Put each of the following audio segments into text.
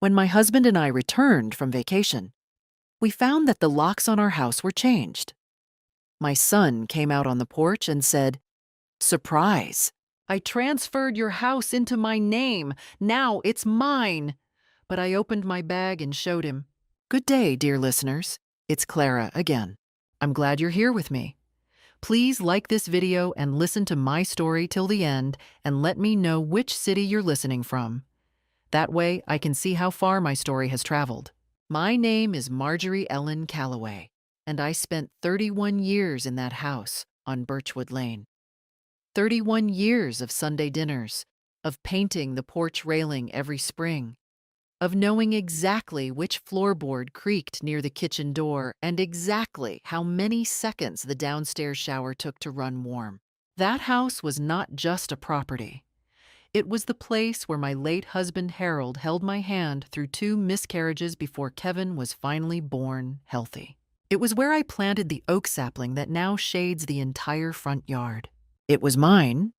When my husband and I returned from vacation, we found that the locks on our house were changed. My son came out on the porch and said, "Surprise! I transferred your house into my name. Now it's mine." But I opened my bag and showed him. Good day, dear listeners. It's Clara again. I'm glad you're here with me. Please like this video and listen to my story till the end and let me know which city you're listening from. That way I can see how far my story has traveled. My name is Marjorie Ellen Calloway, and I spent 31 years in that house on Birchwood Lane. 31 years of Sunday dinners, of painting the porch railing every spring, of knowing exactly which floorboard creaked near the kitchen door and exactly how many seconds the downstairs shower took to run warm. That house was not just a property. It was the place where my late husband Harold held my hand through 2 miscarriages before Kevin was finally born healthy. It was where I planted the oak sapling that now shades the entire front yard. It was mine,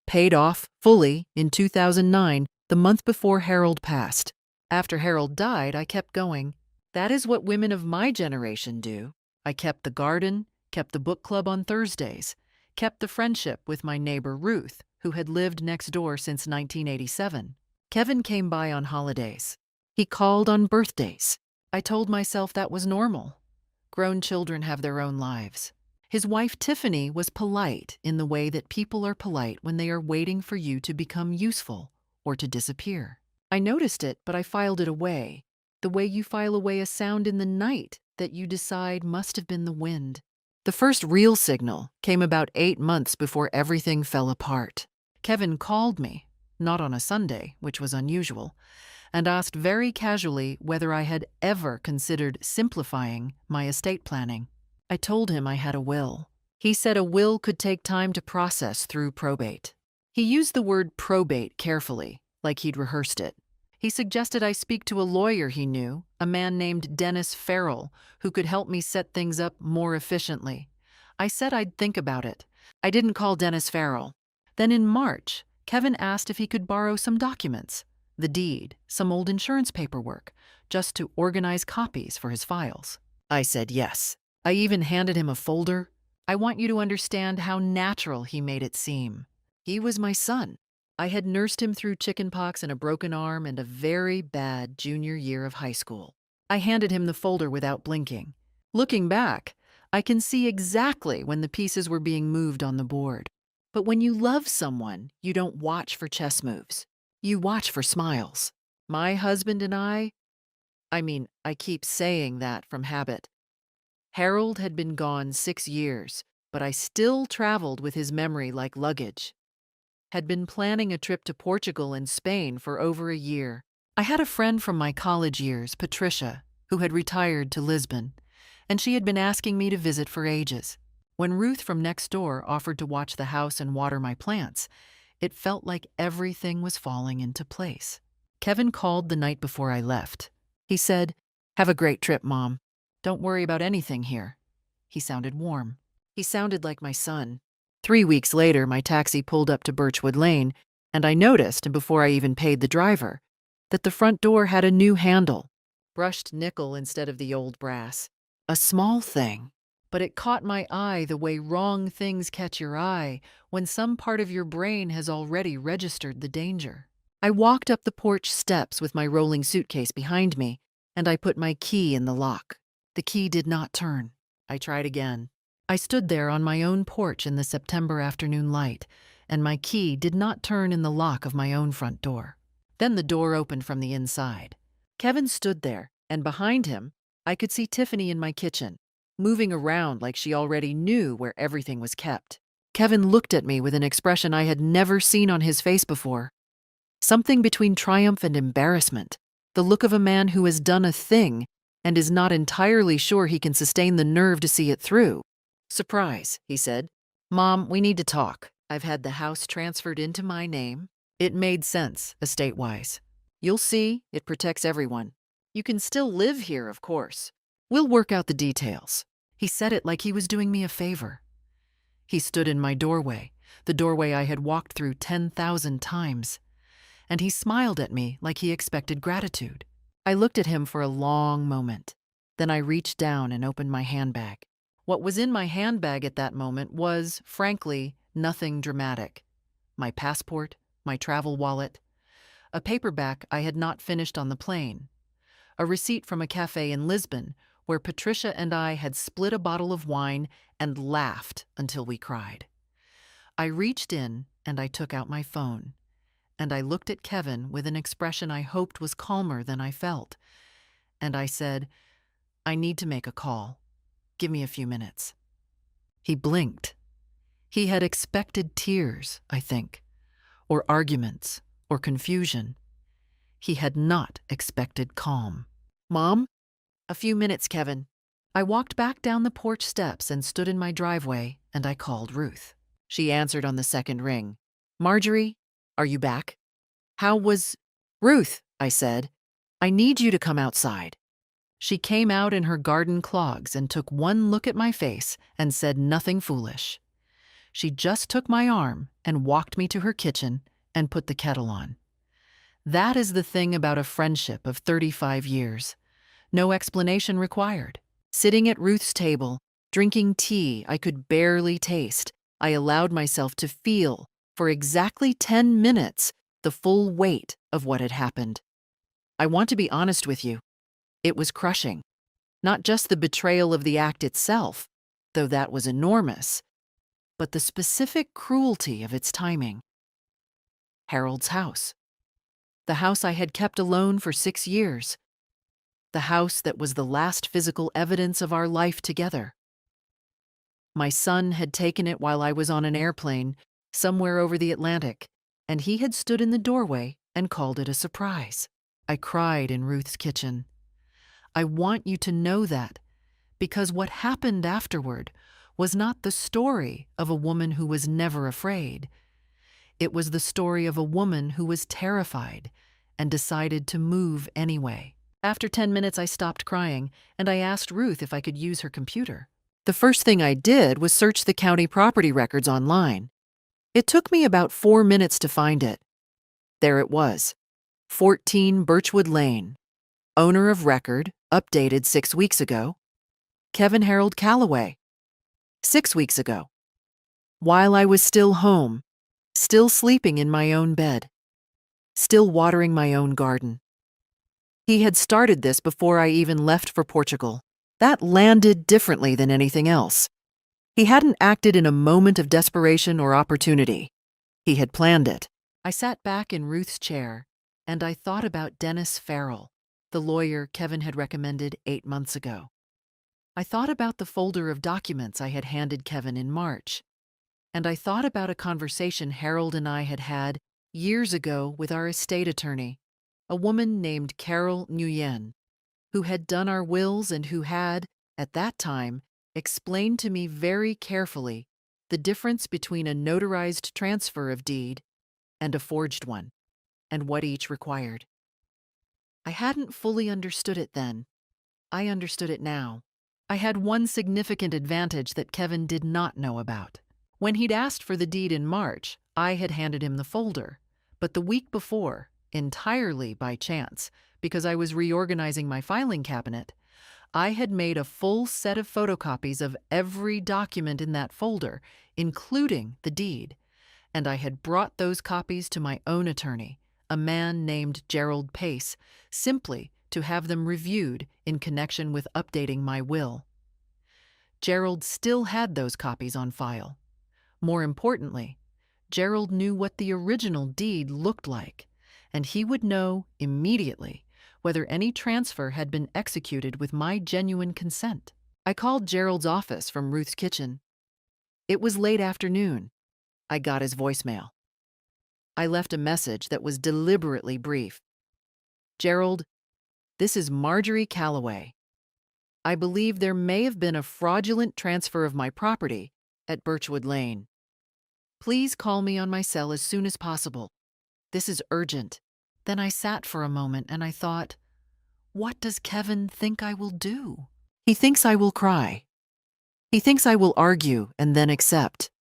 paid off fully in 2009, the month before Harold passed. After Harold died, I kept going. That is what women of my generation do. I kept the garden, kept the book club on Thursdays, kept the friendship with my neighbor Ruth, who had lived next door since 1987. Kevin came by on holidays. He called on birthdays. I told myself that was normal. Grown children have their own lives. His wife Tiffany was polite in the way that people are polite when they are waiting for you to become useful or to disappear. I noticed it, but I filed it away, the way you file away a sound in the night that you decide must have been the wind. The first real signal came about 8 months before everything fell apart. Kevin called me, not on a Sunday, which was unusual, and asked very casually whether I had ever considered simplifying my estate planning. I told him I had a will. He said a will could take time to process through probate. He used the word probate carefully, like he'd rehearsed it. He suggested I speak to a lawyer he knew, a man named Dennis Farrell, who could help me set things up more efficiently. I said I'd think about it. I didn't call Dennis Farrell. Then in March, Kevin asked if he could borrow some documents, the deed, some old insurance paperwork, just to organize copies for his files. I said yes. I even handed him a folder. I want you to understand how natural he made it seem. He was my son. I had nursed him through chickenpox and a broken arm and a very bad junior year of high school. I handed him the folder without blinking. Looking back, I can see exactly when the pieces were being moved on the board. But when you love someone, you don't watch for chess moves. You watch for smiles. My husband and I keep saying that from habit. Harold had been gone 6 years, but I still traveled with his memory like luggage. Had been planning a trip to Portugal and Spain for over a year. I had a friend from my college years, Patricia, who had retired to Lisbon, and she had been asking me to visit for ages. When Ruth from next door offered to watch the house and water my plants, it felt like everything was falling into place. Kevin called the night before I left. He said, "Have a great trip, Mom. Don't worry about anything here." He sounded warm. He sounded like my son. 3 weeks later, my taxi pulled up to Birchwood Lane, and I noticed, before I even paid the driver, that the front door had a new handle, brushed nickel instead of the old brass. A small thing, but it caught my eye the way wrong things catch your eye when some part of your brain has already registered the danger. I walked up the porch steps with my rolling suitcase behind me, and I put my key in the lock. The key did not turn. I tried again. I stood there on my own porch in the September afternoon light, and my key did not turn in the lock of my own front door. Then the door opened from the inside. Kevin stood there, and behind him, I could see Tiffany in my kitchen, moving around like she already knew where everything was kept. Kevin looked at me with an expression I had never seen on his face before. Something between triumph and embarrassment, the look of a man who has done a thing and is not entirely sure he can sustain the nerve to see it through. "Surprise," he said. "Mom, we need to talk. I've had the house transferred into my name. It made sense, estate-wise. You'll see, it protects everyone. You can still live here, of course. We'll work out the details." He said it like he was doing me a favor. He stood in my doorway, the doorway I had walked through 10,000 times, and he smiled at me like he expected gratitude. I looked at him for a long moment. Then I reached down and opened my handbag. What was in my handbag at that moment was, frankly, nothing dramatic. My passport, my travel wallet, a paperback I had not finished on the plane, a receipt from a cafe in Lisbon where Patricia and I had split a bottle of wine and laughed until we cried. I reached in and I took out my phone, and I looked at Kevin with an expression I hoped was calmer than I felt. And I said, "I need to make a call. Give me a few minutes." He blinked. He had expected tears, I think, or arguments, or confusion. He had not expected calm. "Mom?" "A few minutes, Kevin." I walked back down the porch steps and stood in my driveway, and I called Ruth. She answered on the second ring. "Marjorie, are you back? How was—" "Ruth," I said, "I need you to come outside." She came out in her garden clogs and took one look at my face and said nothing foolish. She just took my arm and walked me to her kitchen and put the kettle on. That is the thing about a friendship of 35 years. No explanation required. Sitting at Ruth's table, drinking tea I could barely taste, I allowed myself to feel, for exactly 10 minutes, the full weight of what had happened. I want to be honest with you. It was crushing. Not just the betrayal of the act itself, though that was enormous, but the specific cruelty of its timing. Harold's house. The house I had kept alone for 6 years. The house that was the last physical evidence of our life together. My son had taken it while I was on an airplane somewhere over the Atlantic, and he had stood in the doorway and called it a surprise. I cried in Ruth's kitchen. I want you to know that, because what happened afterward was not the story of a woman who was never afraid. It was the story of a woman who was terrified and decided to move anyway. After 10 minutes, I stopped crying, and I asked Ruth if I could use her computer. The first thing I did was search the county property records online. It took me about 4 minutes to find it. There it was, 14 Birchwood Lane. Owner of record, updated 6 weeks ago. Kevin Harold Calloway. 6 weeks ago. While I was still home, still sleeping in my own bed, still watering my own garden. He had started this before I even left for Portugal. That landed differently than anything else. He hadn't acted in a moment of desperation or opportunity. He had planned it. I sat back in Ruth's chair, and I thought about Dennis Farrell, the lawyer Kevin had recommended 8 months ago. I thought about the folder of documents I had handed Kevin in March, and I thought about a conversation Harold and I had had years ago with our estate attorney, a woman named Carol Nguyen, who had done our wills and who had, at that time, explained to me very carefully the difference between a notarized transfer of deed and a forged one, and what each required. I hadn't fully understood it then. I understood it now. I had one significant advantage that Kevin did not know about. When he'd asked for the deed in March, I had handed him the folder, but the week before, entirely by chance, because I was reorganizing my filing cabinet, I had made a full set of photocopies of every document in that folder, including the deed, and I had brought those copies to my own attorney, a man named Gerald Pace, simply to have them reviewed in connection with updating my will. Gerald still had those copies on file. More importantly, Gerald knew what the original deed looked like, and he would know immediately whether any transfer had been executed with my genuine consent. I called Gerald's office from Ruth's kitchen. It was late afternoon. I got his voicemail. I left a message that was deliberately brief. "Gerald, this is Marjorie Calloway. I believe there may have been a fraudulent transfer of my property at Birchwood Lane. Please call me on my cell as soon as possible. This is urgent." Then I sat for a moment and I thought, what does Kevin think I will do? He thinks I will cry. He thinks I will argue and then accept.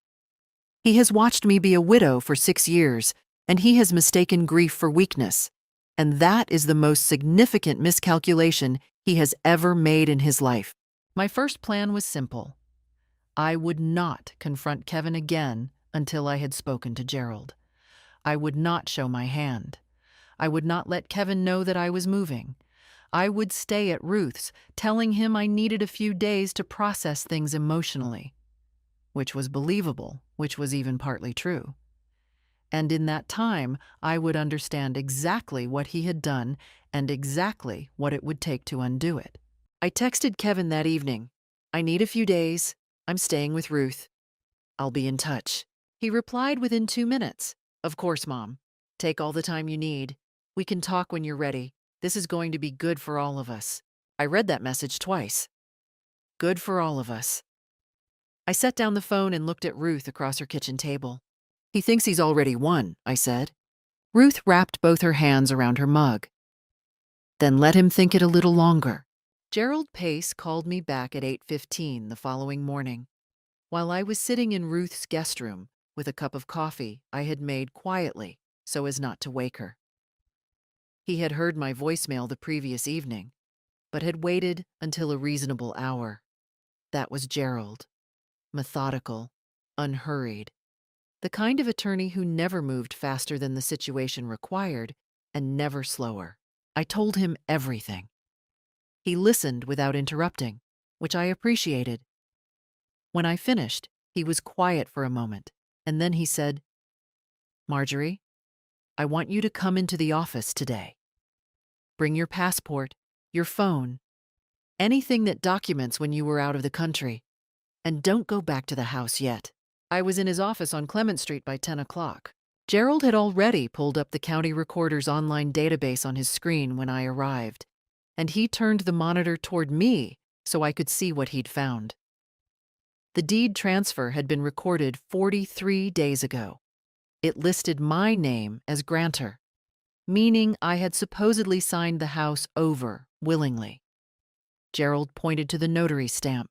He has watched me be a widow for 6 years, and he has mistaken grief for weakness. And that is the most significant miscalculation he has ever made in his life. My first plan was simple. I would not confront Kevin again until I had spoken to Gerald. I would not show my hand. I would not let Kevin know that I was moving. I would stay at Ruth's, telling him I needed a few days to process things emotionally, which was believable, which was even partly true. And in that time, I would understand exactly what he had done and exactly what it would take to undo it. I texted Kevin that evening. I need a few days. I'm staying with Ruth. I'll be in touch. He replied within 2 minutes. Of course, Mom. Take all the time you need. We can talk when you're ready. This is going to be good for all of us. I read that message twice. Good for all of us. I set down the phone and looked at Ruth across her kitchen table. He thinks he's already won, I said. Ruth wrapped both her hands around her mug. Then let him think it a little longer. Gerald Pace called me back at 8:15 the following morning. While I was sitting in Ruth's guest room with a cup of coffee I had made quietly so as not to wake her. He had heard my voicemail the previous evening, but had waited until a reasonable hour. That was Gerald. Methodical, unhurried. The kind of attorney who never moved faster than the situation required and never slower. I told him everything. He listened without interrupting, which I appreciated. When I finished, he was quiet for a moment, and then he said, Marjorie, I want you to come into the office today. Bring your passport, your phone, anything that documents when you were out of the country, and don't go back to the house yet. I was in his office on Clement Street by 10 o'clock. Gerald had already pulled up the county recorder's online database on his screen when I arrived, and he turned the monitor toward me so I could see what he'd found. The deed transfer had been recorded 43 days ago. It listed my name as grantor, meaning I had supposedly signed the house over willingly. Gerald pointed to the notary stamp.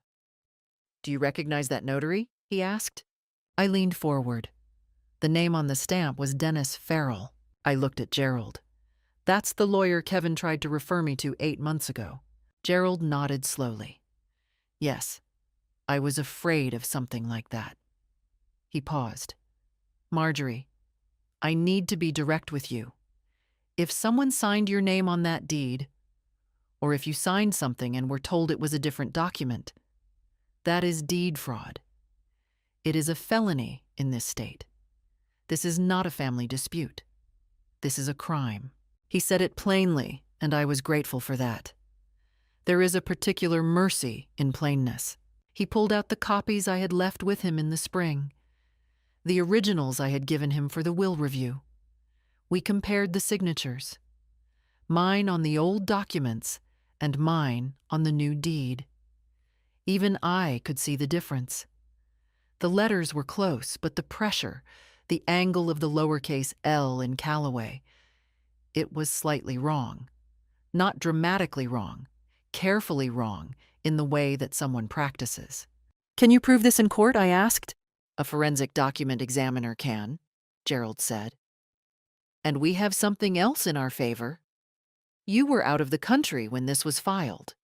Do you recognize that notary? He asked. I leaned forward. The name on the stamp was Dennis Farrell. I looked at Gerald. That's the lawyer Kevin tried to refer me to 8 months ago. Gerald nodded slowly. Yes, I was afraid of something like that. He paused. Marjorie, I need to be direct with you. If someone signed your name on that deed, or if you signed something and were told it was a different document, that is deed fraud. It is a felony in this state. This is not a family dispute. This is a crime. He said it plainly, and I was grateful for that. There is a particular mercy in plainness. He pulled out the copies I had left with him in the spring, the originals I had given him for the will review. We compared the signatures, mine on the old documents and mine on the new deed. Even I could see the difference. The letters were close, but the pressure, the angle of the lowercase l in Callaway, it was slightly wrong. Not dramatically wrong, carefully wrong in the way that someone practices. Can you prove this in court? I asked. A forensic document examiner can, Gerald said. And we have something else in our favor. You were out of the country when this was filed.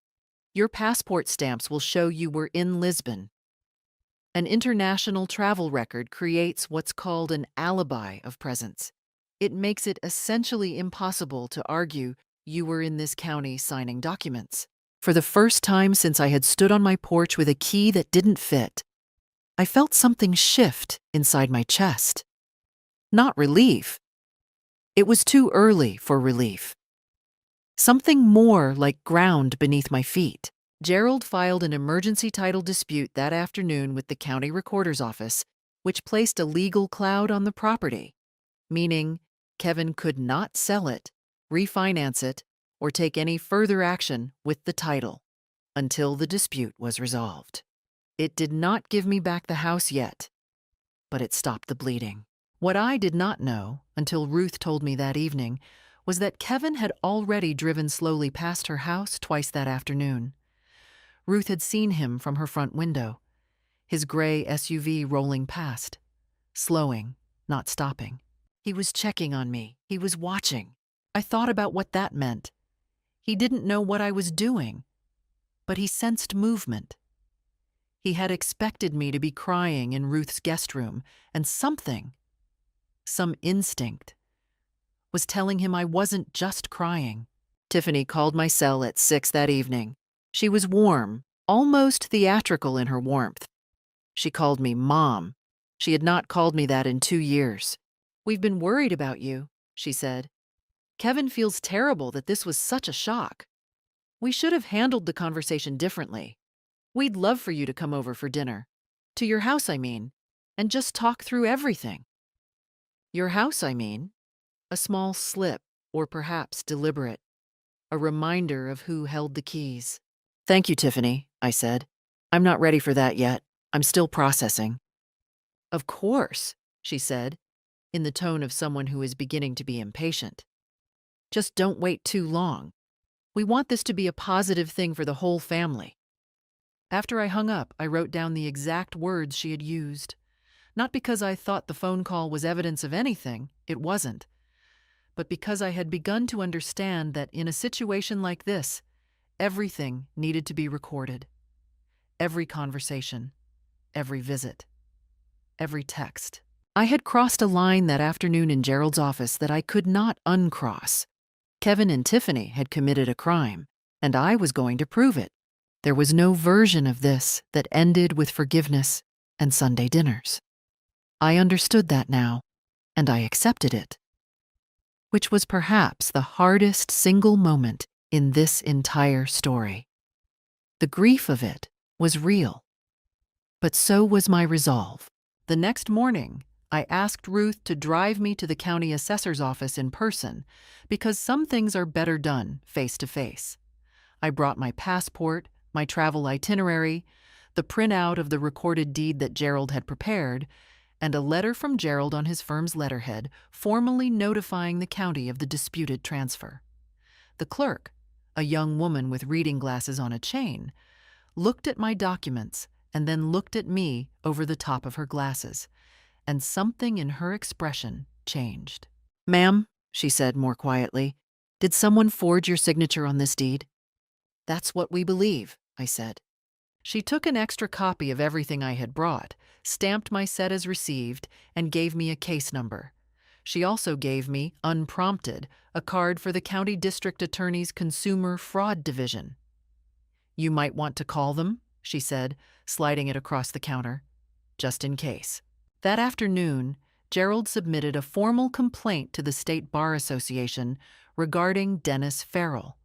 Your passport stamps will show you were in Lisbon. An international travel record creates what's called an alibi of presence. It makes it essentially impossible to argue you were in this county signing documents. For the first time since I had stood on my porch with a key that didn't fit, I felt something shift inside my chest. Not relief. It was too early for relief. Something more like ground beneath my feet. Gerald filed an emergency title dispute that afternoon with the county recorder's office, which placed a legal cloud on the property, meaning Kevin could not sell it, refinance it, or take any further action with the title until the dispute was resolved. It did not give me back the house yet, but it stopped the bleeding. What I did not know, until Ruth told me that evening, was that Kevin had already driven slowly past her house twice that afternoon. Ruth had seen him from her front window, his gray SUV rolling past, slowing, not stopping. He was checking on me. He was watching. I thought about what that meant. He didn't know what I was doing, but he sensed movement. He had expected me to be crying in Ruth's guest room, and something, some instinct, was telling him I wasn't just crying. Tiffany called my cell at 6 that evening. She was warm, almost theatrical in her warmth. She called me Mom. She had not called me that in 2 years. "We've been worried about you," she said. "Kevin feels terrible that this was such a shock. We should have handled the conversation differently. We'd love for you to come over for dinner. To your house, I mean, and just talk through everything." Your house, I mean. A small slip, or perhaps deliberate. A reminder of who held the keys. "Thank you, Tiffany," I said. "I'm not ready for that yet. I'm still processing." "Of course," she said, in the tone of someone who is beginning to be impatient. "Just don't wait too long. We want this to be a positive thing for the whole family." After I hung up, I wrote down the exact words she had used. Not because I thought the phone call was evidence of anything, it wasn't, but because I had begun to understand that in a situation like this, everything needed to be recorded. Every conversation, every visit, every text. I had crossed a line that afternoon in Gerald's office that I could not uncross. Kevin and Tiffany had committed a crime, and I was going to prove it. There was no version of this that ended with forgiveness and Sunday dinners. I understood that now, and I accepted it, which was perhaps the hardest single moment in this entire story. The grief of it was real, but so was my resolve. The next morning, I asked Ruth to drive me to the county assessor's office in person because some things are better done face to face. I brought my passport, my travel itinerary, the printout of the recorded deed that Gerald had prepared, and a letter from Gerald on his firm's letterhead formally notifying the county of the disputed transfer. The clerk, a young woman with reading glasses on a chain, looked at my documents and then looked at me over the top of her glasses, and something in her expression changed. "Ma'am," she said more quietly, "did someone forge your signature on this deed?" "That's what we believe," I said. She took an extra copy of everything I had brought, stamped my set as received, and gave me a case number. She also gave me, unprompted, a card for the county district attorney's consumer fraud division. "You might want to call them," she said, sliding it across the counter, "just in case." That afternoon, Gerald submitted a formal complaint to the State Bar Association regarding Dennis Farrell,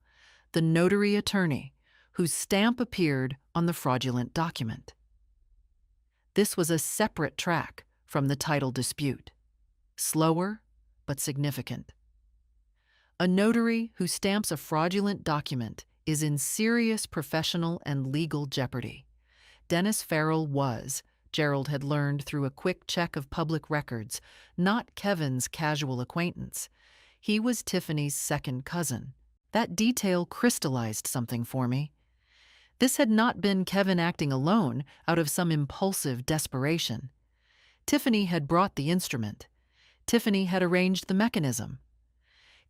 the notary attorney whose stamp appeared on the fraudulent document. This was a separate track from the title dispute, slower but significant. A notary who stamps a fraudulent document is in serious professional and legal jeopardy. Dennis Farrell was, Gerald had learned through a quick check of public records, not Kevin's casual acquaintance. He was Tiffany's second cousin. That detail crystallized something for me. This had not been Kevin acting alone out of some impulsive desperation. Tiffany had brought the instrument. Tiffany had arranged the mechanism.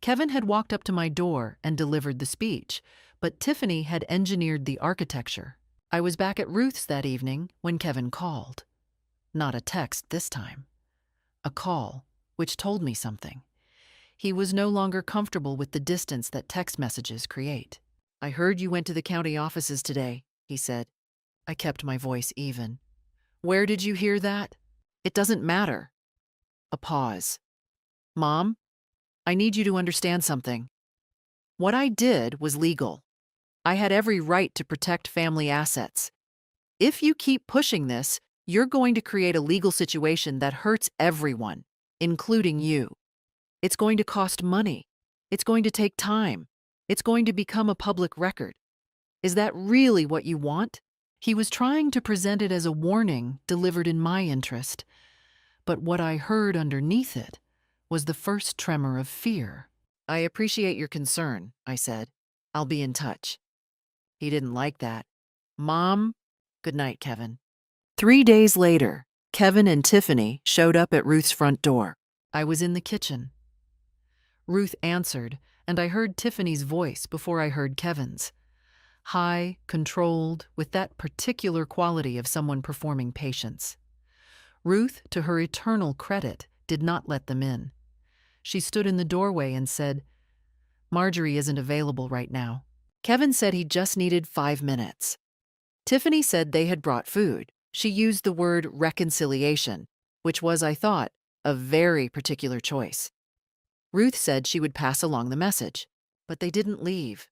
Kevin had walked up to my door and delivered the speech, but Tiffany had engineered the architecture. I was back at Ruth's that evening when Kevin called. Not a text this time. A call, which told me something. He was no longer comfortable with the distance that text messages create. "I heard you went to the county offices today," he said. I kept my voice even. "Where did you hear that?" "It doesn't matter." A pause. "Mom, I need you to understand something. What I did was legal. I had every right to protect family assets. If you keep pushing this, you're going to create a legal situation that hurts everyone, including you. It's going to cost money. It's going to take time. It's going to become a public record. Is that really what you want?" He was trying to present it as a warning delivered in my interest, but what I heard underneath it was the first tremor of fear. "I appreciate your concern," I said. "I'll be in touch." He didn't like that. "Mom, good night, Kevin." 3 days later, Kevin and Tiffany showed up at Ruth's front door. I was in the kitchen. Ruth answered, and I heard Tiffany's voice before I heard Kevin's. High, controlled, with that particular quality of someone performing patience. Ruth, to her eternal credit, did not let them in. She stood in the doorway and said, "Marjorie isn't available right now." Kevin said he just needed 5 minutes. Tiffany said they had brought food. She used the word reconciliation, which was, I thought, a very particular choice. Ruth said she would pass along the message, but they didn't leave.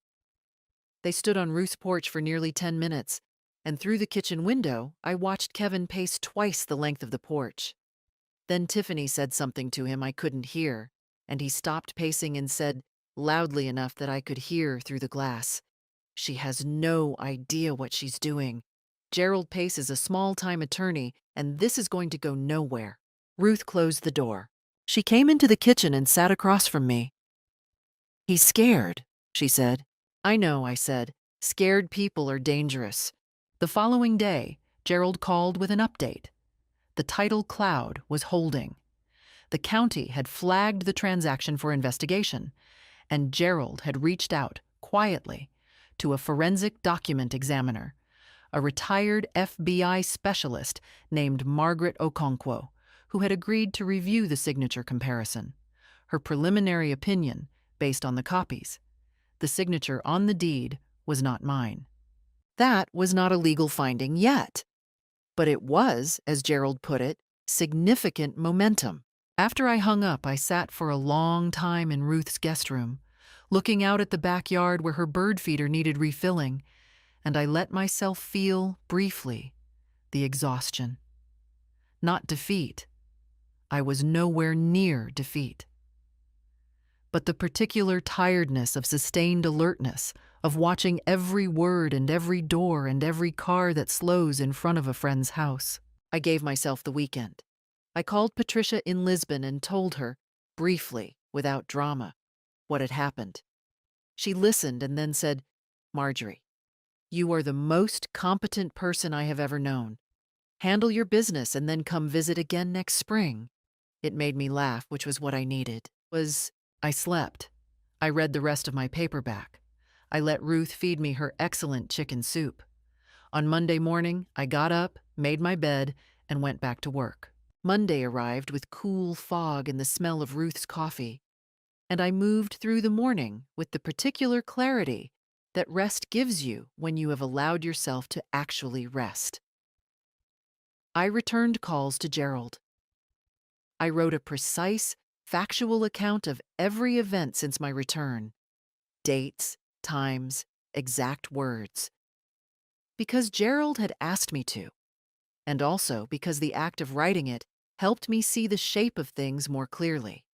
They stood on Ruth's porch for nearly 10 minutes, and through the kitchen window, I watched Kevin pace twice the length of the porch. Then Tiffany said something to him I couldn't hear, and he stopped pacing and said, loudly enough that I could hear through the glass, "She has no idea what she's doing. Gerald Pace is a small-time attorney, and this is going to go nowhere." Ruth closed the door. She came into the kitchen and sat across from me. "He's scared," she said. "I know," I said. "Scared people are dangerous." The following day, Gerald called with an update. The title cloud was holding. The county had flagged the transaction for investigation, and Gerald had reached out, quietly, to a forensic document examiner, a retired FBI specialist named Margaret Okonkwo, who had agreed to review the signature comparison. Her preliminary opinion, based on the copies. The signature on the deed was not mine. That was not a legal finding yet, but it was, as Gerald put it, significant momentum. After I hung up, I sat for a long time in Ruth's guest room, looking out at the backyard where her bird feeder needed refilling, and I let myself feel, briefly, the exhaustion. Not defeat. I was nowhere near defeat. But the particular tiredness of sustained alertness, of watching every word and every door and every car that slows in front of a friend's house. I gave myself the weekend. I called Patricia in Lisbon and told her, briefly, without drama, what had happened. She listened and then said, "Marjorie, you are the most competent person I have ever known. Handle your business and then come visit again next spring." It made me laugh, which was what I needed. I slept. I read the rest of my paperback. I let Ruth feed me her excellent chicken soup. On Monday morning, I got up, made my bed, and went back to work. Monday arrived with cool fog and the smell of Ruth's coffee, and I moved through the morning with the particular clarity that rest gives you when you have allowed yourself to actually rest. I returned calls to Gerald. I wrote a precise, factual account of every event since my return. Dates, times, exact words. Because Gerald had asked me to, and also because the act of writing it helped me see the shape of things more clearly.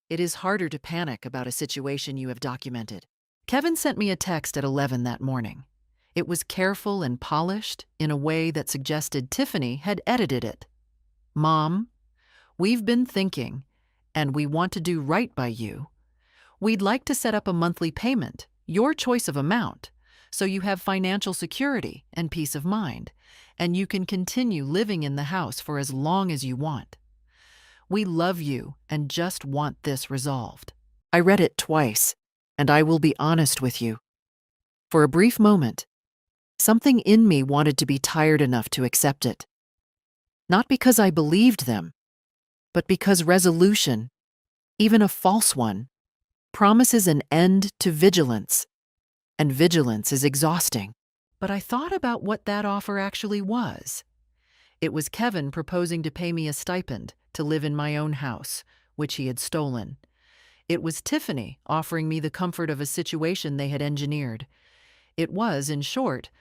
It is harder to panic about a situation you have documented. Kevin sent me a text at 11 that morning. It was careful and polished in a way that suggested Tiffany had edited it. "Mom, we've been thinking, and we want to do right by you. We'd like to set up a monthly payment, your choice of amount, so you have financial security and peace of mind, and you can continue living in the house for as long as you want. We love you and just want this resolved." I read it twice, and I will be honest with you. For a brief moment, something in me wanted to be tired enough to accept it. Not because I believed them, but because resolution, even a false one, promises an end to vigilance, and vigilance is exhausting. But I thought about what that offer actually was. It was Kevin proposing to pay me a stipend to live in my own house, which he had stolen. It was Tiffany offering me the comfort of a situation they had engineered. It was, in short,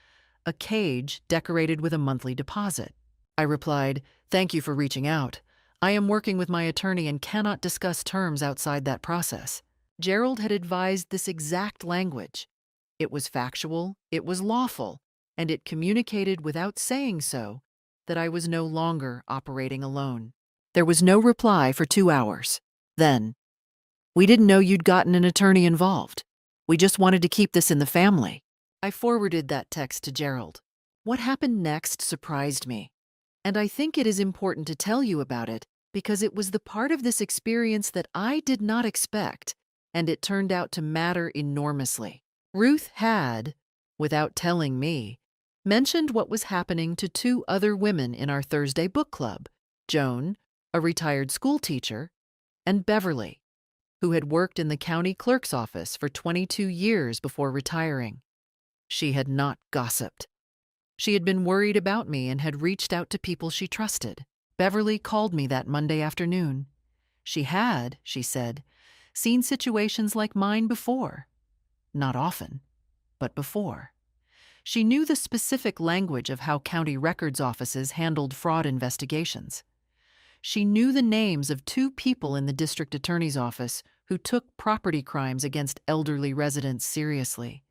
a cage decorated with a monthly deposit. I replied, "Thank you for reaching out. I am working with my attorney and cannot discuss terms outside that process." Gerald had advised this exact language. It was factual, it was lawful, and it communicated without saying so that I was no longer operating alone. There was no reply for 2 hours. Then, "We didn't know you'd gotten an attorney involved. We just wanted to keep this in the family." I forwarded that text to Gerald. What happened next surprised me, and I think it is important to tell you about it because it was the part of this experience that I did not expect and it turned out to matter enormously. Ruth had, without telling me, mentioned what was happening to two other women in our Thursday book club, Joan, a retired school teacher, and Beverly, who had worked in the county clerk's office for 22 years before retiring. She had not gossiped. She had been worried about me and had reached out to people she trusted. Beverly called me that Monday afternoon. She had, she said, seen situations like mine before. Not often, but before. She knew the specific language of how county records offices handled fraud investigations. She knew the names of two people in the district attorney's office who took property crimes against elderly residents seriously.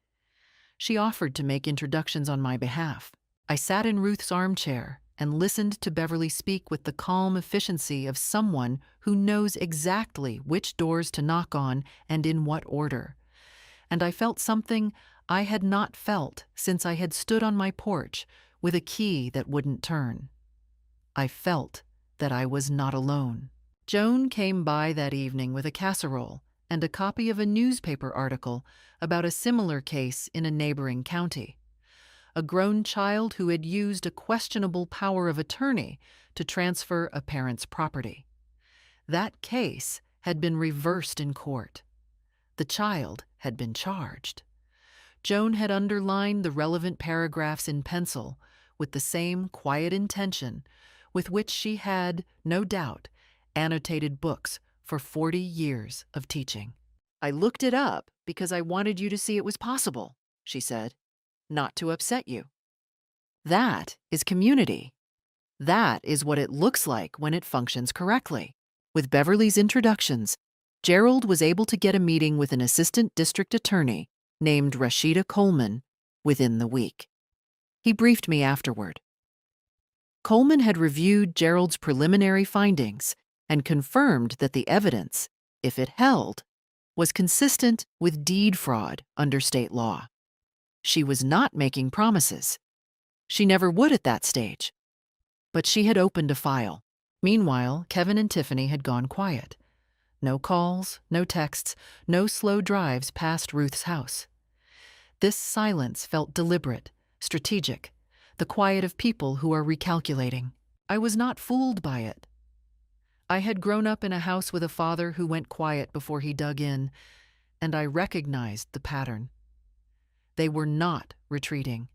She offered to make introductions on my behalf. I sat in Ruth's armchair and listened to Beverly speak with the calm efficiency of someone who knows exactly which doors to knock on and in what order. And I felt something I had not felt since I had stood on my porch with a key that wouldn't turn. I felt that I was not alone. Joan came by that evening with a casserole and a copy of a newspaper article about a similar case in a neighboring county. A grown child who had used a questionable power of attorney to transfer a parent's property. That case had been reversed in court. The child had been charged. Joan had underlined the relevant paragraphs in pencil with the same quiet intention with which she had, no doubt, annotated books for 40 years of teaching. I looked it up because I wanted you to see it was possible, she said, not to upset you. That is community. That is what it looks like when it functions correctly. With Beverly's introductions, Gerald was able to get a meeting with an assistant district attorney named Rashida Coleman within the week. He briefed me afterward. Coleman had reviewed Gerald's preliminary findings and confirmed that the evidence, if it held, was consistent with deed fraud under state law. She was not making promises. She never would at that stage. But she had opened a file. Meanwhile, Kevin and Tiffany had gone quiet. No calls, no texts, no slow drives past Ruth's house. This silence felt deliberate, strategic, the quiet of people who are recalculating. I was not fooled by it. I had grown up in a house with a father who went quiet before he dug in, and I recognized the pattern. They were not retreating.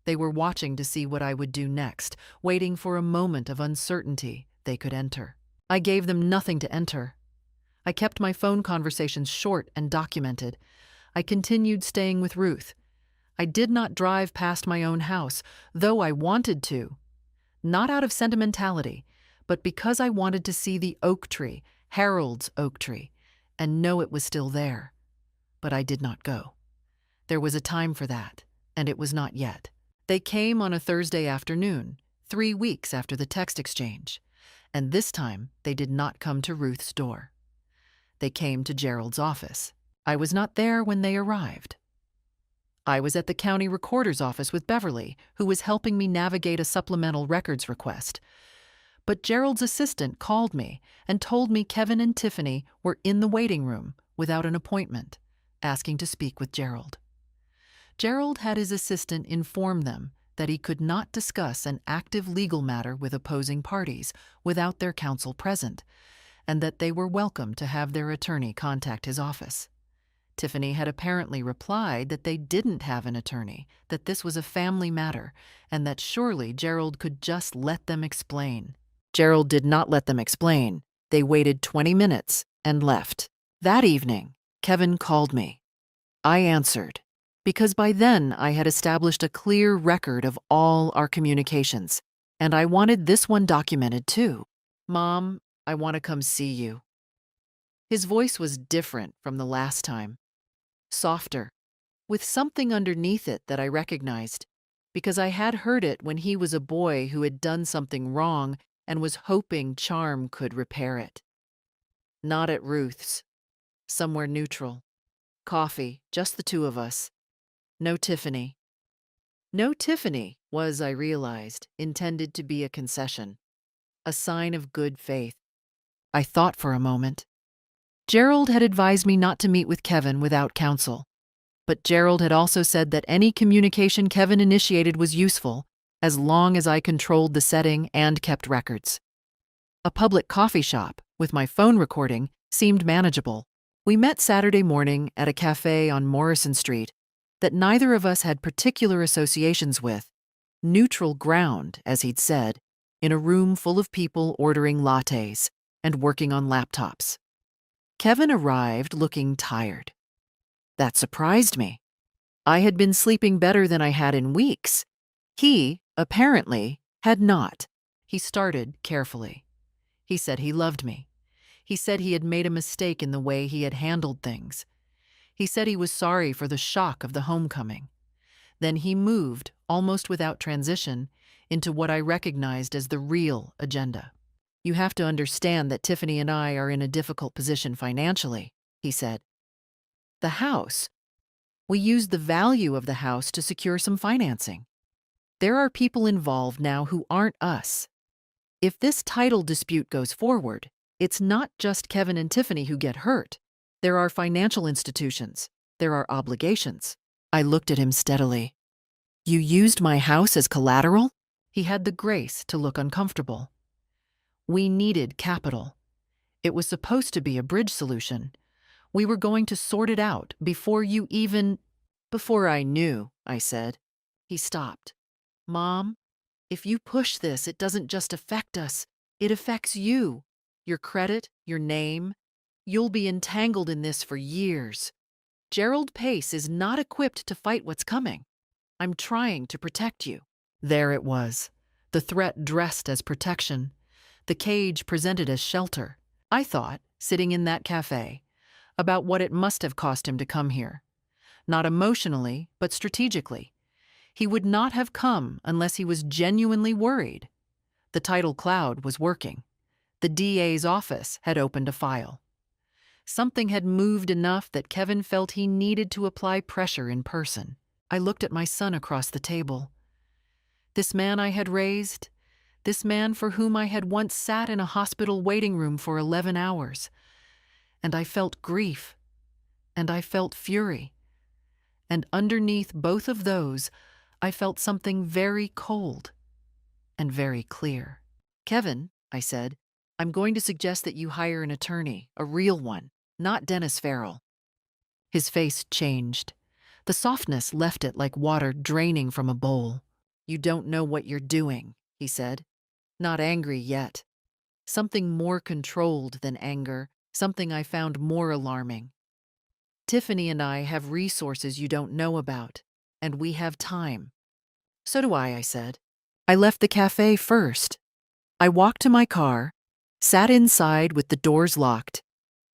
They were watching to see what I would do next, waiting for a moment of uncertainty they could enter. I gave them nothing to enter. I kept my phone conversations short and documented. I continued staying with Ruth. I did not drive past my own house, though I wanted to. Not out of sentimentality, but because I wanted to see the oak tree, Harold's oak tree, and know it was still there. But I did not go. There was a time for that, and it was not yet. They came on a Thursday afternoon, 3 weeks after the text exchange, and this time they did not come to Ruth's door. They came to Gerald's office. I was not there when they arrived. I was at the county recorder's office with Beverly, who was helping me navigate a supplemental records request. But Gerald's assistant called me and told me Kevin and Tiffany were in the waiting room without an appointment, asking to speak with Gerald. Gerald had his assistant inform them that he could not discuss an active legal matter with opposing parties without their counsel present, and that they were welcome to have their attorney contact his office. Tiffany had apparently replied that they didn't have an attorney, that this was a family matter, and that surely Gerald could just let them explain. Gerald did not let them explain. They waited 20 minutes and left. That evening, Kevin called me. I answered, because by then I had established a clear record of all our communications, and I wanted this one documented too. "Mom, I want to come see you." His voice was different from the last time. Softer, with something underneath it that I recognized, because I had heard it when he was a boy who had done something wrong and was hoping charm could repair it. Not at Ruth's. Somewhere neutral. Coffee, just the two of us. No Tiffany. No Tiffany was, I realized, intended to be a concession, a sign of good faith. I thought for a moment. Gerald had advised me not to meet with Kevin without counsel, but Gerald had also said that any communication Kevin initiated was useful as long as I controlled the setting and kept records. A public coffee shop, with my phone recording, seemed manageable. We met Saturday morning at a cafe on Morrison Street that neither of us had particular associations with, neutral ground, as he'd said, in a room full of people ordering lattes and working on laptops. Kevin arrived looking tired. That surprised me. I had been sleeping better than I had in weeks. He, apparently, had not. He started carefully. He said he loved me. He said he had made a mistake in the way he had handled things. He said he was sorry for the shock of the homecoming. Then he moved, almost without transition, into what I recognized as the real agenda. You have to understand that Tiffany and I are in a difficult position financially, he said. The house. We used the value of the house to secure some financing. There are people involved now who aren't us. If this title dispute goes forward, it's not just Kevin and Tiffany who get hurt. There are financial institutions. There are obligations. I looked at him steadily. You used my house as collateral? He had the grace to look uncomfortable. We needed capital. It was supposed to be a bridge solution. We were going to sort it out before I knew, I said. He stopped. Mom, if you push this, it doesn't just affect us. It affects you. Your credit, your name. You'll be entangled in this for years. Gerald Pace is not equipped to fight what's coming. I'm trying to protect you. There it was. The threat dressed as protection. The cage presented as shelter. I thought, sitting in that cafe, about what it must have cost him to come here. Not emotionally, but strategically. He would not have come unless he was genuinely worried. The title cloud was working. The DA's office had opened a file. Something had moved enough that Kevin felt he needed to apply pressure in person. I looked at my son across the table. This man I had raised, this man for whom I had once sat in a hospital waiting room for 11 hours. And I felt grief, and I felt fury. And underneath both of those, I felt something very cold and very clear. Kevin, I said, I'm going to suggest that you hire an attorney, a real one, not Dennis Farrell. His face changed. The softness left it like water draining from a bowl. You don't know what you're doing, he said. Not angry yet. Something more controlled than anger, something I found more alarming. Tiffany and I have resources you don't know about, and we have time. So do I said. I left the cafe first. I walked to my car, sat inside with the doors locked,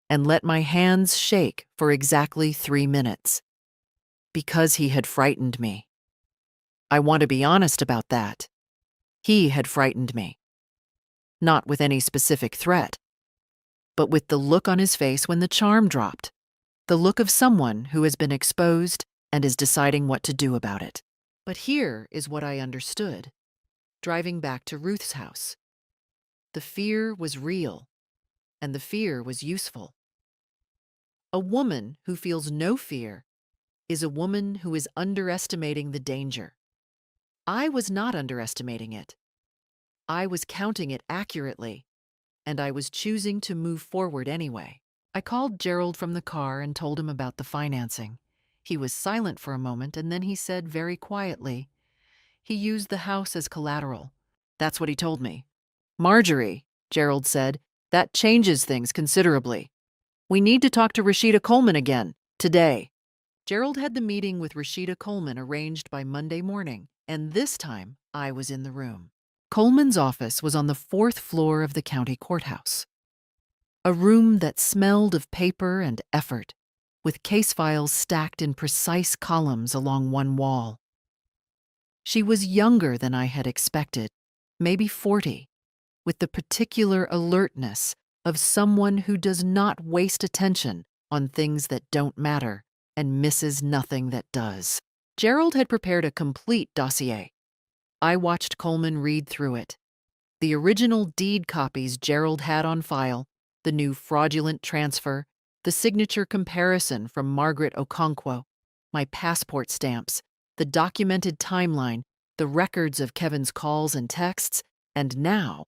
and let my hands shake for exactly 3 minutes. Because he had frightened me. I want to be honest about that. He had frightened me. Not with any specific threat, but with the look on his face when the charm dropped. The look of someone who has been exposed and is deciding what to do about it. But here is what I understood. Driving back to Ruth's house. The fear was real, and the fear was useful. A woman who feels no fear is a woman who is underestimating the danger. I was not underestimating it. I was counting it accurately, and I was choosing to move forward anyway. I called Gerald from the car and told him about the financing. He was silent for a moment, and then he said very quietly, he used the house as collateral. That's what he told me. Marjorie, Gerald said, that changes things considerably. We need to talk to Rashida Coleman again, today. Gerald had the meeting with Rashida Coleman arranged by Monday morning, and this time I was in the room. Coleman's office was on the 4th floor of the county courthouse. A room that smelled of paper and effort, with case files stacked in precise columns along one wall. She was younger than I had expected, maybe 40, with the particular alertness of someone who does not waste attention on things that don't matter and misses nothing that does. Gerald had prepared a complete dossier. I watched Coleman read through it. The original deed copies Gerald had on file, the new fraudulent transfer, The signature comparison from Margaret Okonkwo, my passport stamps, the documented timeline, the records of Kevin's calls and texts, and now,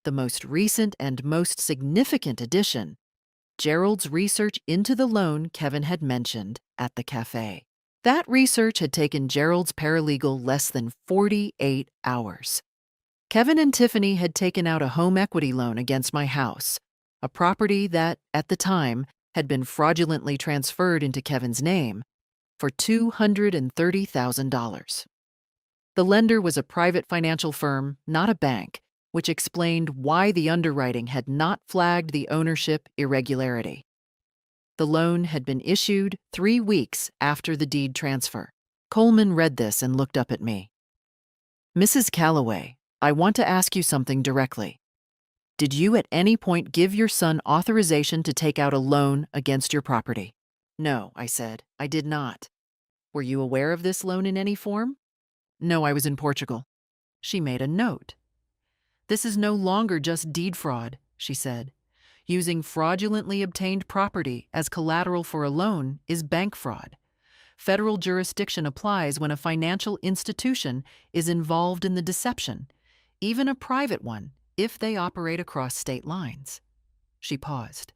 the most recent and most significant addition, Gerald's research into the loan Kevin had mentioned at the cafe. That research had taken Gerald's paralegal less than 48 hours. Kevin and Tiffany had taken out a home equity loan against my house, a property that, at the time, had been fraudulently transferred into Kevin's name, for $230,000. The lender was a private financial firm, not a bank, which explained why the underwriting had not flagged the ownership irregularity. The loan had been issued 3 weeks after the deed transfer. Coleman read this and looked up at me. "Mrs. Calloway, I want to ask you something directly. Did you at any point give your son authorization to take out a loan against your property?" "No," I said, "I did not." "Were you aware of this loan in any form?" "No, I was in Portugal." She made a note. "This is no longer just deed fraud," she said. "Using fraudulently obtained property as collateral for a loan is bank fraud. Federal jurisdiction applies when a financial institution is involved in the deception, even a private one, if they operate across state lines." She paused.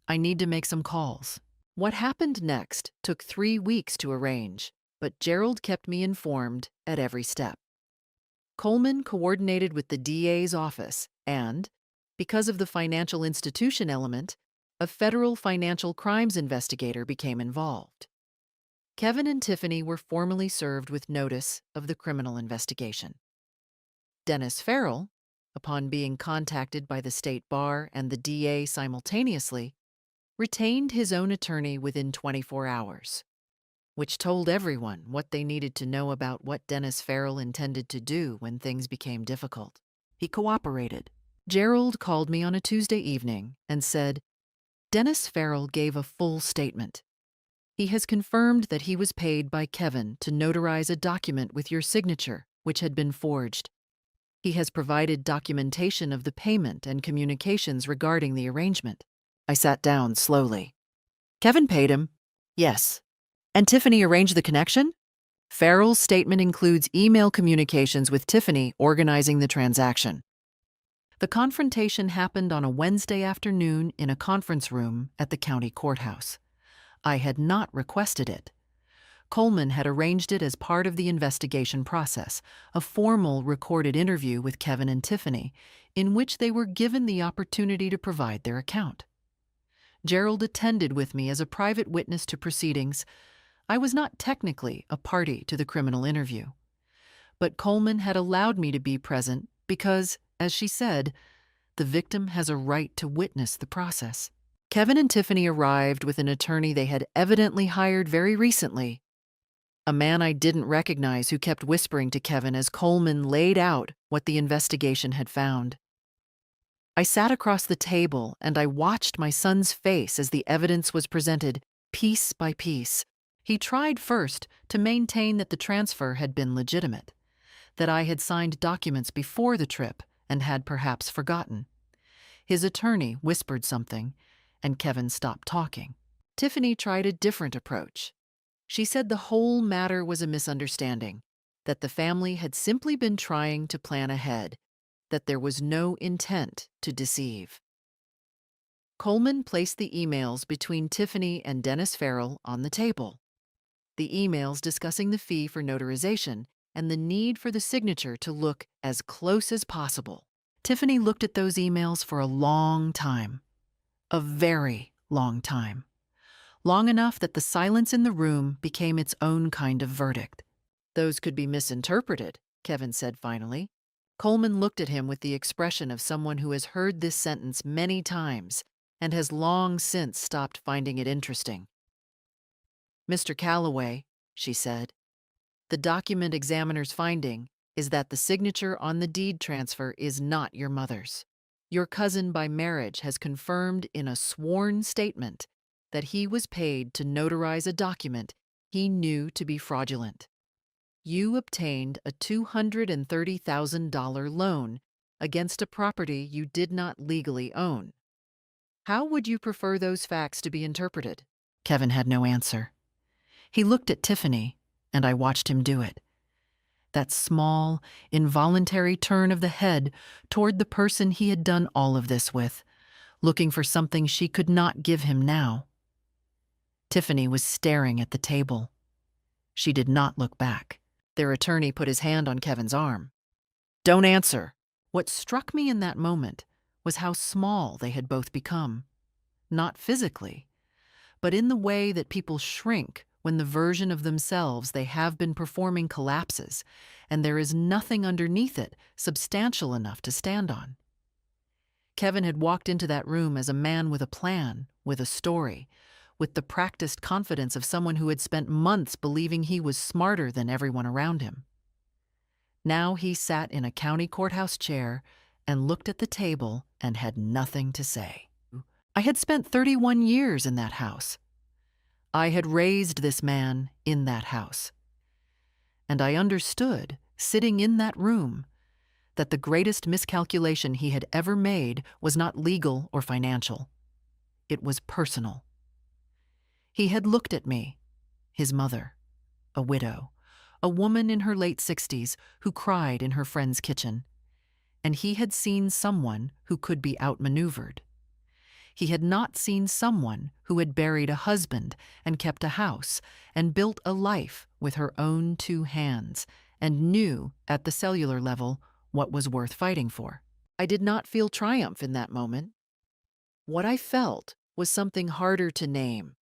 "I need to make some calls." What happened next took 3 weeks to arrange, but Gerald kept me informed at every step. Coleman coordinated with the DA's office and, because of the financial institution element, a federal financial crimes investigator became involved. Kevin and Tiffany were formally served with notice of the criminal investigation. Dennis Farrell, upon being contacted by the state bar and the DA simultaneously, retained his own attorney within 24 hours, which told everyone what they needed to know about what Dennis Farrell intended to do when things became difficult. He cooperated. Gerald called me on a Tuesday evening and said, "Dennis Farrell gave a full statement. He has confirmed that he was paid by Kevin to notarize a document with your signature, which had been forged. He has provided documentation of the payment and communications regarding the arrangement." I sat down slowly. "Kevin paid him?" "Yes." "And Tiffany arranged the connection?" Farrell's statement includes email communications with Tiffany organizing the transaction. The confrontation happened on a Wednesday afternoon in a conference room at the county courthouse. I had not requested it. Coleman had arranged it as part of the investigation process, a formal recorded interview with Kevin and Tiffany, in which they were given the opportunity to provide their account. Gerald attended with me as a private witness to proceedings. I was not technically a party to the criminal interview, but Coleman had allowed me to be present because, as she said, the victim has a right to witness the process. Kevin and Tiffany arrived with an attorney they had evidently hired very recently, a man I didn't recognize who kept whispering to Kevin as Coleman laid out what the investigation had found. I sat across the table and I watched my son's face as the evidence was presented, piece by piece. He tried first to maintain that the transfer had been legitimate, that I had signed documents before the trip and had perhaps forgotten. His attorney whispered something, and Kevin stopped talking. Tiffany tried a different approach. She said the whole matter was a misunderstanding, that the family had simply been trying to plan ahead, that there was no intent to deceive. Coleman placed the emails between Tiffany and Dennis Farrell on the table. The emails discussing the fee for notarization and the need for the signature to look as close as possible. Tiffany looked at those emails for a long time. A very long time. Long enough that the silence in the room became its own kind of verdict. "Those could be misinterpreted," Kevin said finally. Coleman looked at him with the expression of someone who has heard this sentence many times and has long since stopped finding it interesting. "Mr. Calloway," she said, "the document examiner's finding is that the signature on the deed transfer is not your mother's. Your cousin by marriage has confirmed in a sworn statement that he was paid to notarize a document he knew to be fraudulent. You obtained a $230,000 loan against a property you did not legally own. How would you prefer those facts to be interpreted? Kevin had no answer. He looked at Tiffany, and I watched him do it. That small, involuntary turn of the head toward the person he had done all of this with, looking for something she could not give him now. Tiffany was staring at the table. She did not look back. Their attorney put his hand on Kevin's arm. Don't answer. What struck me in that moment was how small they had both become. Not physically, but in the way that people shrink when the version of themselves they have been performing collapses, and there is nothing underneath it substantial enough to stand on. Kevin had walked into that room as a man with a plan, with a story, with the practiced confidence of someone who had spent months believing he was smarter than everyone around him. Now he sat in a county courthouse chair and looked at the table and had nothing to say. I had spent 31 years in that house. I had raised this man in that house. And I understood, sitting in that room, that the greatest miscalculation he had ever made was not legal or financial. It was personal. He had looked at me, his mother, a widow, a woman in her late 60s who cried in her friend's kitchen, and he had seen someone who could be outmaneuvered. He had not seen someone who had buried a husband and kept a house and built a life with her own two hands and knew, at the cellular level, what was worth fighting for. I did not feel triumph in that moment. What I felt was something harder to name.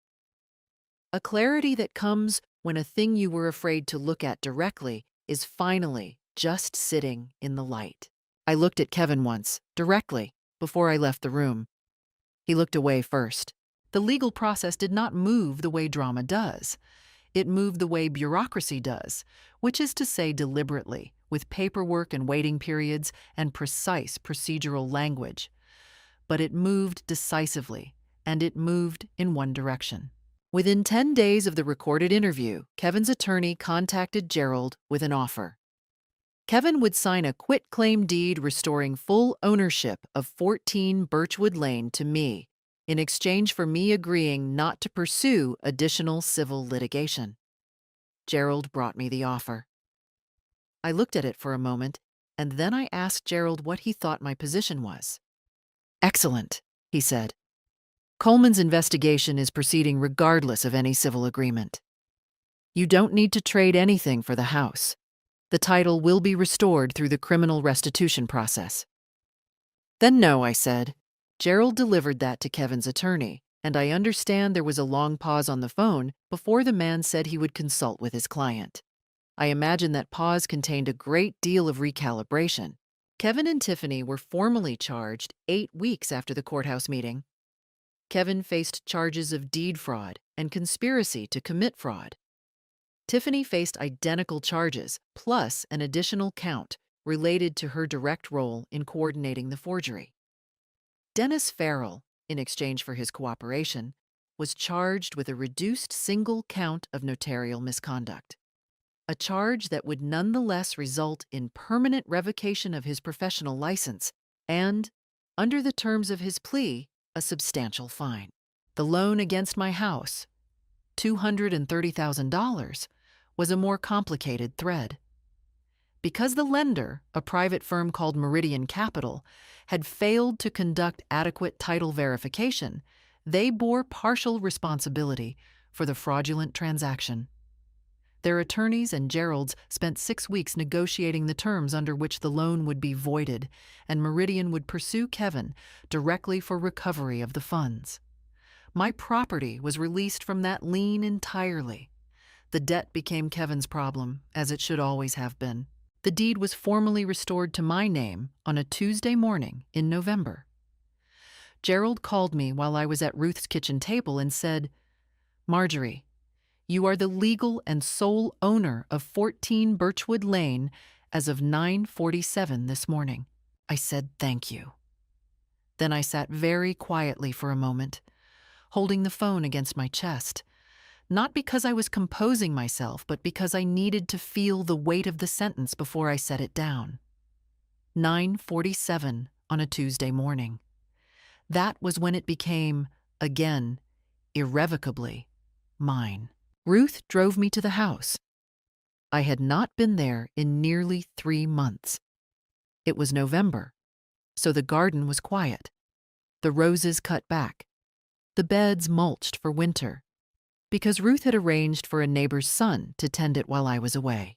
A clarity that comes when a thing you were afraid to look at directly is finally just sitting in the light. I looked at Kevin once, directly, before I left the room. He looked away first. The legal process did not move the way drama does. It moved the way bureaucracy does, which is to say deliberately, with paperwork and waiting periods and precise procedural language. But it moved decisively, and it moved in one direction. Within 10 days of the recorded interview, Kevin's attorney contacted Gerald with an offer. Kevin would sign a quitclaim deed restoring full ownership of 14 Birchwood Lane to me, in exchange for me agreeing not to pursue additional civil litigation. Gerald brought me the offer. I looked at it for a moment, and then I asked Gerald what he thought my position was. Excellent, he said. Coleman's investigation is proceeding regardless of any civil agreement. You don't need to trade anything for the house. The title will be restored through the criminal restitution process. Then no, I said. Gerald delivered that to Kevin's attorney, and I understand there was a long pause on the phone before the man said he would consult with his client. I imagine that pause contained a great deal of recalibration. Kevin and Tiffany were formally charged 8 weeks after the courthouse meeting. Kevin faced charges of deed fraud and conspiracy to commit fraud. Tiffany faced identical charges, plus an additional count related to her direct role in coordinating the forgery. Dennis Farrell, in exchange for his cooperation, was charged with a reduced single count of notarial misconduct, a charge that would nonetheless result in permanent revocation of his professional license and, under the terms of his plea, a substantial fine. The loan against my house, $230,000, was a more complicated thread. Because the lender, a private firm called Meridian Capital, had failed to conduct adequate title verification, they bore partial responsibility for the fraudulent transaction. Their attorneys and Gerald's spent 6 weeks negotiating the terms under which the loan would be voided, and Meridian would pursue Kevin directly for recovery of the funds. My property was released from that lien entirely. The debt became Kevin's problem, as it should always have been. The deed was formally restored to my name on a Tuesday morning in November. Gerald called me while I was at Ruth's kitchen table and said, "Marjorie, you are the legal and sole owner of 14 Birchwood Lane as of 9:47 this morning." I said thank you. Then I sat very quietly for a moment, holding the phone against my chest. Not because I was composing myself, but because I needed to feel the weight of the sentence before I set it down. 9:47 on a Tuesday morning. That was when it became, again, irrevocably, mine. Ruth drove me to the house. I had not been there in nearly 3 months. It was November, so the garden was quiet, the roses cut back, the beds mulched for winter, because Ruth had arranged for a neighbor's son to tend it while I was away.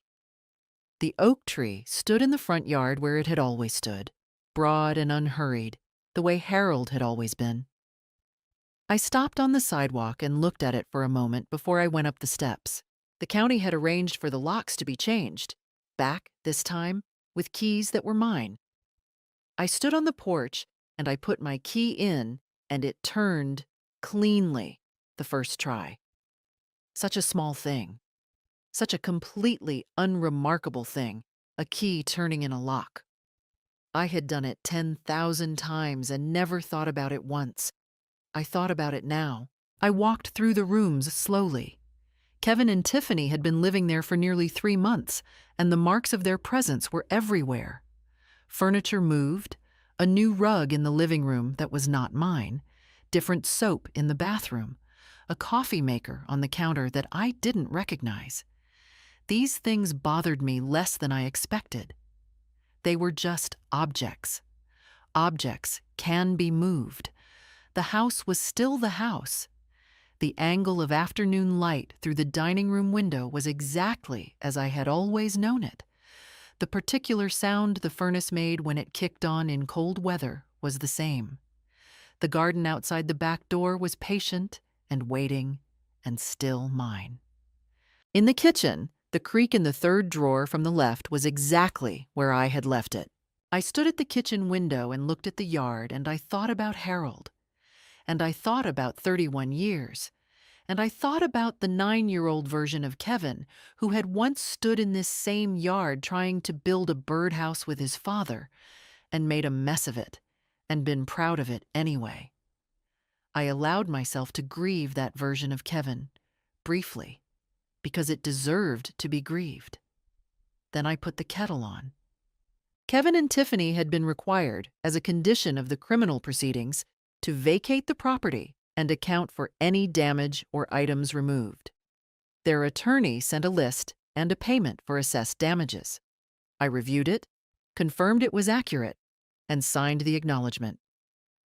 The oak tree stood in the front yard where it had always stood, broad and unhurried, the way Harold had always been. I stopped on the sidewalk and looked at it for a moment before I went up the steps. The county had arranged for the locks to be changed, back, this time, with keys that were mine. I stood on the porch and I put my key in, and it turned cleanly the first try. Such a small thing. Such a completely unremarkable thing, a key turning in a lock. I had done it 10,000 times and never thought about it once. I thought about it now. I walked through the rooms slowly. Kevin and Tiffany had been living there for nearly 3 months, and the marks of their presence were everywhere. Furniture moved, a new rug in the living room that was not mine, different soap in the bathroom, a coffee maker on the counter that I didn't recognize. These things bothered me less than I expected. They were just objects. Objects can be moved. The house was still the house. The angle of afternoon light through the dining room window was exactly as I had always known it. The particular sound the furnace made when it kicked on in cold weather was the same. The garden outside the back door was patient and waiting and still mine. In the kitchen, the creak in the third drawer from the left was exactly where I had left it. I stood at the kitchen window and looked at the yard, and I thought about Harold. And I thought about 31 years. And I thought about the 9-year-old version of Kevin, who had once stood in this same yard trying to build a birdhouse with his father, and made a mess of it, and been proud of it anyway. I allowed myself to grieve that version of Kevin, briefly, because it deserved to be grieved. Then I put the kettle on. Kevin and Tiffany had been required, as a condition of the criminal proceedings, to vacate the property and account for any damage or items removed. Their attorney sent a list and a payment for assessed damages. I reviewed it, confirmed it was accurate, and signed the acknowledgement.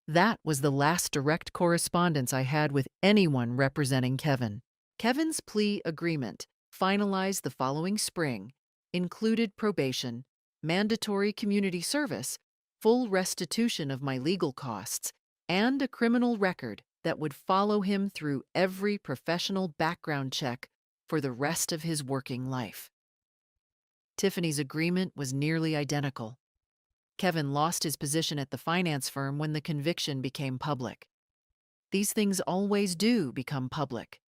That was the last direct correspondence I had with anyone representing Kevin. Kevin's plea agreement, finalized the following spring, included probation, mandatory community service, full restitution of my legal costs, and a criminal record that would follow him through every professional background check for the rest of his working life. Tiffany's agreement was nearly identical. Kevin lost his position at the finance firm when the conviction became public. These things always do become public,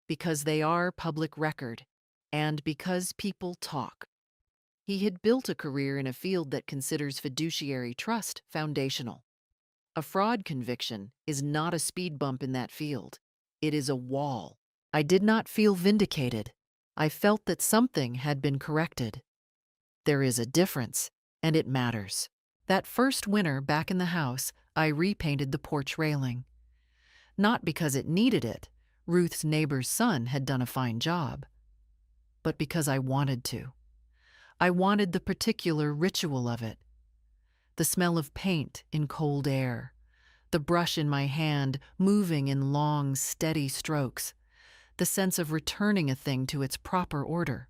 because they are public record, and because people talk. He had built a career in a field that considers fiduciary trust foundational. A fraud conviction is not a speed bump in that field. It is a wall. I did not feel vindicated. I felt that something had been corrected. There is a difference, and it matters. That first winter back in the house, I repainted the porch railing. Not because it needed it. Ruth's neighbor's son had done a fine job. But because I wanted to. I wanted the particular ritual of it. The smell of paint in cold air. The brush in my hand moving in long, steady strokes. The sense of returning a thing to its proper order.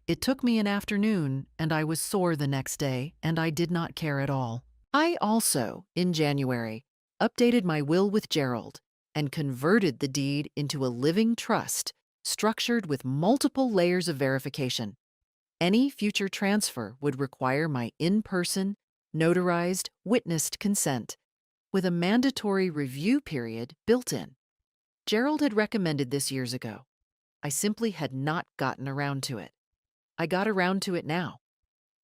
It took me an afternoon, and I was sore the next day, and I did not care at all. I also, in January, updated my will with Gerald and converted the deed into a living trust structured with multiple layers of verification. Any future transfer would require my in-person, notarized, witnessed consent, with a mandatory review period built in. Gerald had recommended this years ago. I simply had not gotten around to it. I got around to it now.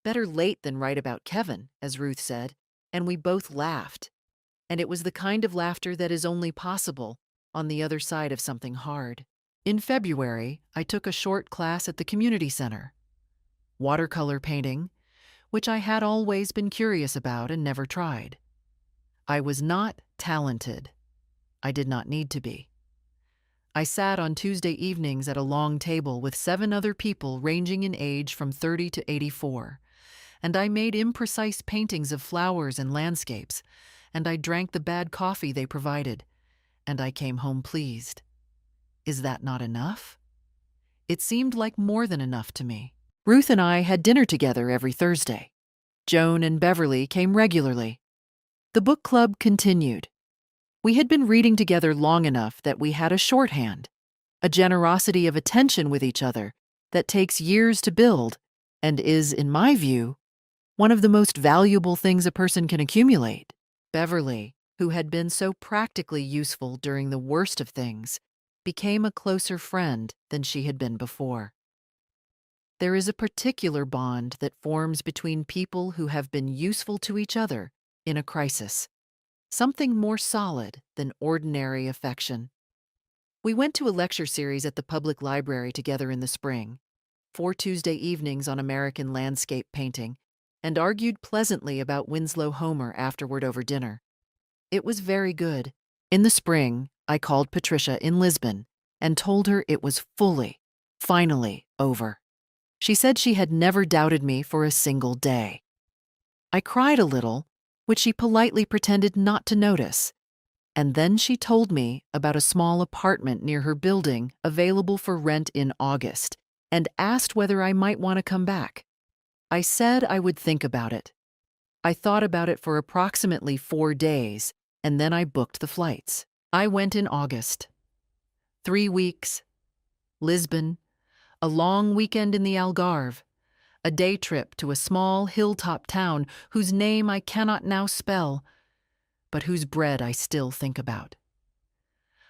Better late than right about Kevin, as Ruth said, and we both laughed. And it was the kind of laughter that is only possible on the other side of something hard. In February, I took a short class at the community center. Watercolor painting, which I had always been curious about and never tried. I was not talented. I did not need to be. I sat on Tuesday evenings at a long table with 7 other people ranging in age from 30 to 84, and I made imprecise paintings of flowers and landscapes, and I drank the bad coffee they provided, and I came home pleased. Is that not enough? It seemed like more than enough to me. Ruth and I had dinner together every Thursday. Joan and Beverly came regularly. The book club continued. We had been reading together long enough that we had a shorthand, a generosity of attention with each other that takes years to build and is, in my view, one of the most valuable things a person can accumulate. Beverly, who had been so practically useful during the worst of things, became a closer friend than she had been before. There is a particular bond that forms between people who have been useful to each other in a crisis, something more solid than ordinary affection. We went to a lecture series at the public library together in the spring, 4 Tuesday evenings on American landscape painting, and argued pleasantly about Winslow Homer afterward over dinner. It was very good. In the spring, I called Patricia in Lisbon and told her it was finally over. She said she had never doubted me for a single day. I cried a little, which she politely pretended not to notice, and then she told me about a small apartment near her building available for rent in August and asked whether I might want to come back. I said I would think about it. I thought about it for approximately 4 days, and then I booked the flights. I went in August. 3 weeks. Lisbon. A long weekend in the Algarve. A day trip to a small hilltop town whose name I cannot now spell, but whose bread I still think about.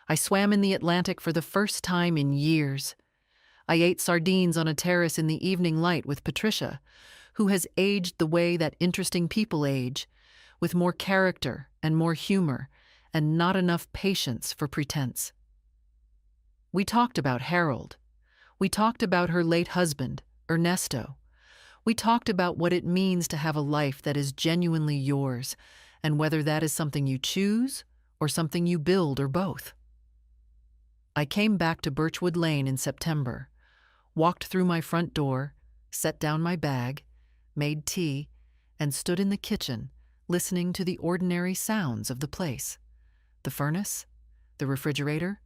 I swam in the Atlantic for the first time in years. I ate sardines on a terrace in the evening light with Patricia, who has aged the way that interesting people age, with more character and more humor and not enough patience for pretense. We talked about Harold. We talked about her late husband, Ernesto. We talked about what it means to have a life that is genuinely yours, and whether that is something you choose or something you build or both. I came back to Birchwood Lane in September, walked through my front door, set down my bag, made tea, and stood in the kitchen, listening to the ordinary sounds of the place. The furnace, the refrigerator,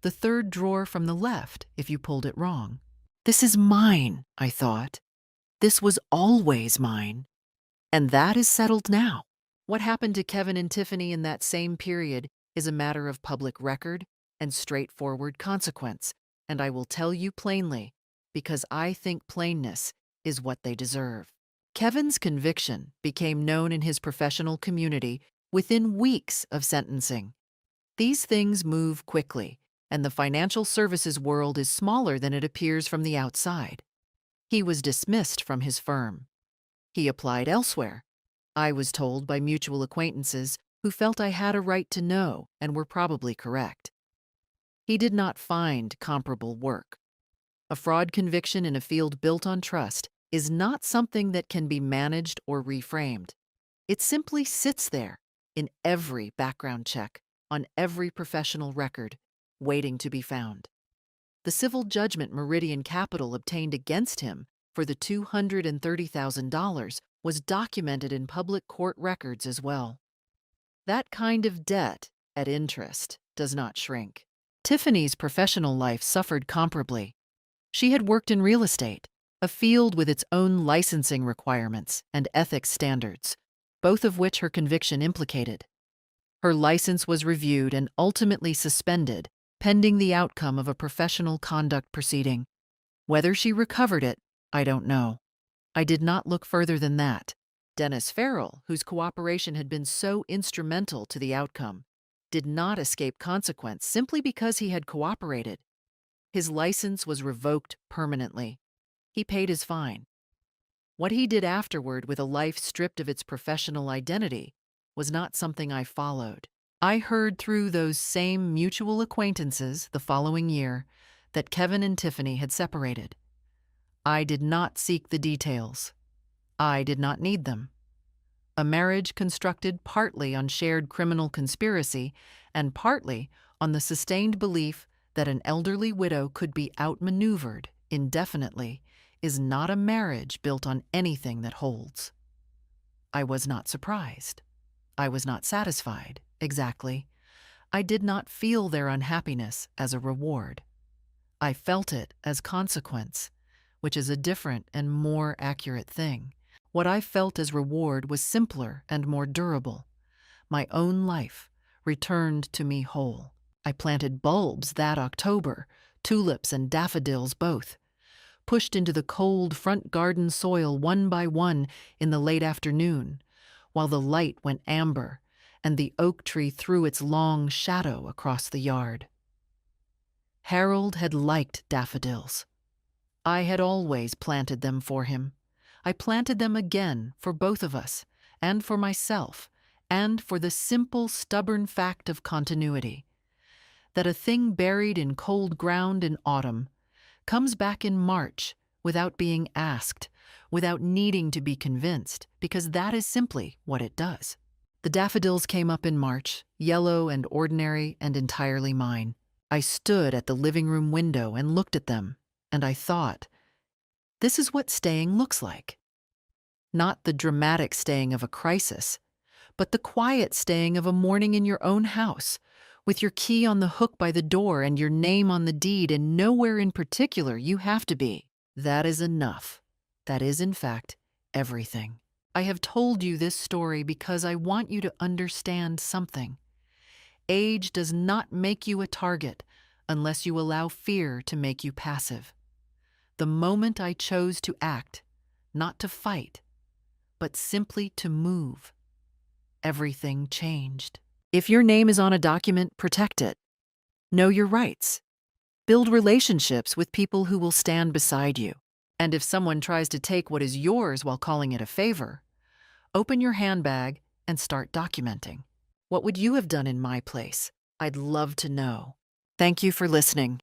the third drawer from the left if you pulled it wrong. This is mine, I thought. This was always mine. And that is settled now. What happened to Kevin and Tiffany in that same period is a matter of public record and straightforward consequence, and I will tell you plainly, because I think plainness is what they deserve. Kevin's conviction became known in his professional community within weeks of sentencing. These things move quickly, and the financial services world is smaller than it appears from the outside. He was dismissed from his firm. He applied elsewhere, I was told by mutual acquaintances who felt I had a right to know and were probably correct. He did not find comparable work. A fraud conviction in a field built on trust is not something that can be managed or reframed. It simply sits there in every background check, on every professional record, waiting to be found. The civil judgment Meridian Capital obtained against him for the $230,000 was documented in public court records as well. That kind of debt at interest does not shrink. Tiffany's professional life suffered comparably. She had worked in real estate, a field with its own licensing requirements and ethics standards, both of which her conviction implicated. Her license was reviewed and ultimately suspended, pending the outcome of a professional conduct proceeding. Whether she recovered it, I don't know. I did not look further than that. Dennis Farrell, whose cooperation had been so instrumental to the outcome, did not escape consequence simply because he had cooperated. His license was revoked permanently. He paid his fine. What he did afterward with a life stripped of its professional identity was not something I followed. I heard through those same mutual acquaintances the following year that Kevin and Tiffany had separated. I did not seek the details. I did not need them. A marriage constructed partly on shared criminal conspiracy and partly on the sustained belief that an elderly widow could be outmaneuvered indefinitely is not a marriage built on anything that holds. I was not surprised. I was not satisfied, exactly. I did not feel their unhappiness as a reward. I felt it as consequence, which is a different and more accurate thing. What I felt as reward was simpler and more durable. My own life returned to me whole. I planted bulbs that October, tulips and daffodils both, pushed into the cold front garden soil one by one in the late afternoon, while the light went amber and the oak tree threw its long shadow across the yard. Harold had liked daffodils. I had always planted them for him. I planted them again for both of us, and for myself, and for the simple, stubborn fact of continuity, that a thing buried in cold ground in autumn comes back in March without being asked, without needing to be convinced, because that is simply what it does. The daffodils came up in March, yellow and ordinary and entirely mine. I stood at the living room window and looked at them, and I thought, this is what staying looks like. Not the dramatic staying of a crisis, but the quiet staying of a morning in your own house, with your key on the hook by the door and your name on the deed, and nowhere in particular you have to be. That is enough. That is, in fact, everything. I have told you this story because I want you to understand something. Age does not make you a target unless you allow fear to make you passive. The moment I chose to act, not to fight, but simply to move, everything changed. If your name is on a document, protect it. Know your rights. Build relationships with people who will stand beside you. And if someone tries to take what is yours while calling it a favor, open your handbag and start documenting. What would you have done in my place? I'd love to know. Thank you for listening.